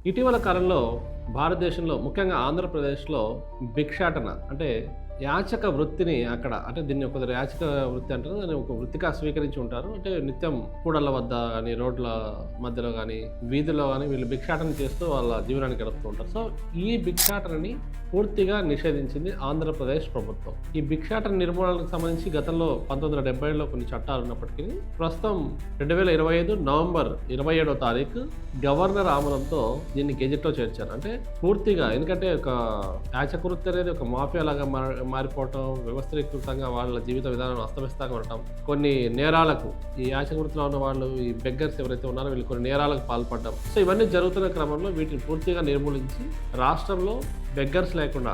ఇటీవల కాలంలో భారతదేశంలో ముఖ్యంగా ఆంధ్రప్రదేశ్‌లో భిక్షాటన అంటే యాచక వృత్తిని అక్కడ అంటే దీన్ని ఒక యాచక వృత్తి అంటారు. దాన్ని ఒక వృత్తిగా స్వీకరించి ఉంటారు. అంటే నిత్యం కూడళ్ళ వద్ద గాని, రోడ్ల మధ్యలో గాని, వీధుల్లో గాని వీళ్ళు భిక్షాటన చేస్తూ వాళ్ళ జీవనాన్ని గడుపుతూ ఉంటారు. సో, ఈ భిక్షాటనని పూర్తిగా నిషేధించింది ఆంధ్రప్రదేశ్ ప్రభుత్వం. ఈ భిక్షాటన నిర్మూలనకు సంబంధించి గతంలో 1970లో కొన్ని చట్టాలు ఉన్నప్పటికీ ప్రస్తుతం 2025 నవంబర్ 27వ తారీఖు గవర్నర్ ఆమోదంతో దీన్ని గెజెట్‌లో చేర్చారు. అంటే పూర్తిగా ఎందుకంటే ఒక యాచక వృత్తి అనేది ఒక మాఫియా లాగా మారిపోవటం, వ్యవస్థీకృతంగా వాళ్ళ జీవిత విధానం అస్తవ్యస్తంగా ఉండటం, కొన్ని నేరాలకు ఈ యాచక వృత్తిలో ఉన్న వాళ్ళు ఈ బెగ్గర్స్ ఎవరైతే ఉన్నారో వీళ్ళు కొన్ని నేరాలకు పాల్పడడం. సో ఇవన్నీ జరుగుతున్న క్రమంలో వీటిని పూర్తిగా నిర్మూలించి రాష్ట్రంలో బెగ్గర్స్ లేకుండా,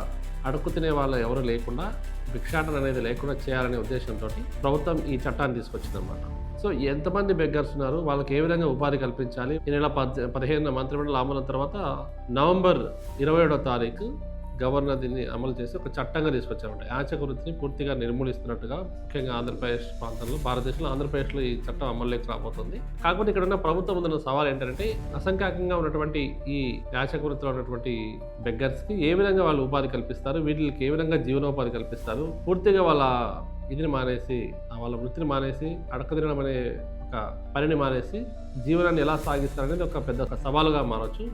అడుక్కు తినే వాళ్ళు ఎవరు లేకుండా, భిక్షాటన అనేది లేకుండా చేయాలనే ఉద్దేశంతో ప్రభుత్వం ఈ చట్టాన్ని తీసుకొచ్చిందన్నమాట. సో ఎంతమంది బెగ్గర్స్ ఉన్నారు, వాళ్ళకి ఏ విధంగా ఉపాధి కల్పించాలి, ఈ నెల 15 మంత్రిమండలి ఆమోదం తర్వాత నవంబర్ 27వ తారీఖు గవర్నర్ దీన్ని అమలు చేసి ఒక చట్టంగా తీసుకొచ్చారంట. యాచక వృత్తిని పూర్తిగా నిర్మూలిస్తున్నట్టుగా ముఖ్యంగా ఆంధ్రప్రదేశ్ ప్రాంతంలో, భారతదేశంలో ఆంధ్రప్రదేశ్లో ఈ చట్టం అమల్లోకి రాబోతుంది. కాకపోతే ఇక్కడ ఉన్న ప్రభుత్వం ముందున్న సవాల్ ఏంటంటే అసంఖ్యాకంగా ఉన్నటువంటి ఈ యాచక వృత్తిలో ఉన్నటువంటి బెగ్గర్స్కి ఏ విధంగా వాళ్ళు ఉపాధి కల్పిస్తారు, వీటికి ఏ విధంగా జీవనోపాధి కల్పిస్తారు, పూర్తిగా వాళ్ళ ఇదిని మానేసి, వాళ్ళ వృత్తిని మానేసి, అడక్క తినడం అనే ఒక పనిని మానేసి జీవనాన్ని ఎలా సాగిస్తారనేది ఒక పెద్ద సవాలుగా మారచ్చు.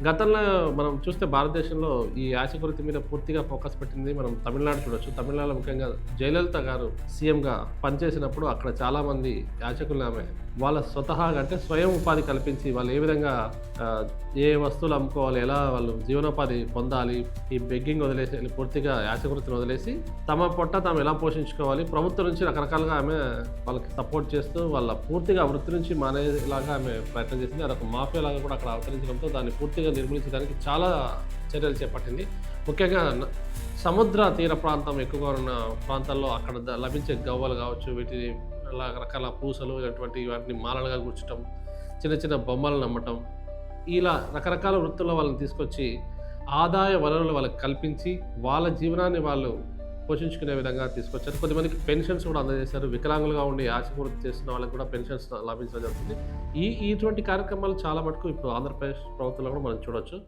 గతంలో మనం చూస్తే భారతదేశంలో ఈ యాచక వృత్తి మీద పూర్తిగా ఫోకస్ పెట్టింది మనం తమిళనాడు చూడొచ్చు. తమిళనాడులో ముఖ్యంగా జయలలిత గారు సీఎంగా పనిచేసినప్పుడు అక్కడ చాలామంది యాచకులను ఆమె వాళ్ళ స్వతహాగా అంటే స్వయం ఉపాధి కల్పించి వాళ్ళు ఏ విధంగా ఏ వస్తువులు అమ్ముకోవాలి, ఎలా వాళ్ళు జీవనోపాధి పొందాలి, ఈ బెగ్గింగ్ వదిలేసి పూర్తిగా యాచక వృత్తిని వదిలేసి తమ పొట్ట తాము ఎలా పోషించుకోవాలి, ప్రభుత్వం నుంచి రకరకాలుగా ఆమె వాళ్ళకి సపోర్ట్ చేస్తూ వాళ్ళ పూర్తిగా వృత్తి నుంచి మానేలాగా ఆమె ప్రయత్నం చేసింది. అదొక మాఫియా లాగా కూడా అక్కడ అవతరించడంతో దాన్ని పూర్తిగా నిర్మూలించడానికి చాలా చర్యలు చేపట్టింది. ముఖ్యంగా సముద్ర తీర ప్రాంతం ఎక్కువగా ఉన్న ప్రాంతాల్లో అక్కడ లభించే గవ్వలు కావచ్చు, వీటి రకరకాల పూసలు ఇలాంటి వాటిని మాలలుగా గుర్చడం, చిన్న చిన్న బొమ్మలను అమ్మటం, ఇలా రకరకాల వృత్తుల్లో వాళ్ళని తీసుకొచ్చి ఆదాయ వనరులు వాళ్ళకి కల్పించి వాళ్ళ జీవనాన్ని వాళ్ళు పోషించుకునే విధంగా తీసుకొచ్చారు. కొద్దిమందికి పెన్షన్స్ కూడా అందజేశారు. వికలాంగులుగా ఉండి యాచక వృత్తి చేస్తున్న వాళ్ళకి కూడా పెన్షన్స్ లభించడం జరుగుతుంది. ఇటువంటి కార్యక్రమాలు చాలా మటుకు ఇప్పుడు ఆంధ్రప్రదేశ్ ప్రభుత్వంలో కూడా మనం చూడొచ్చు.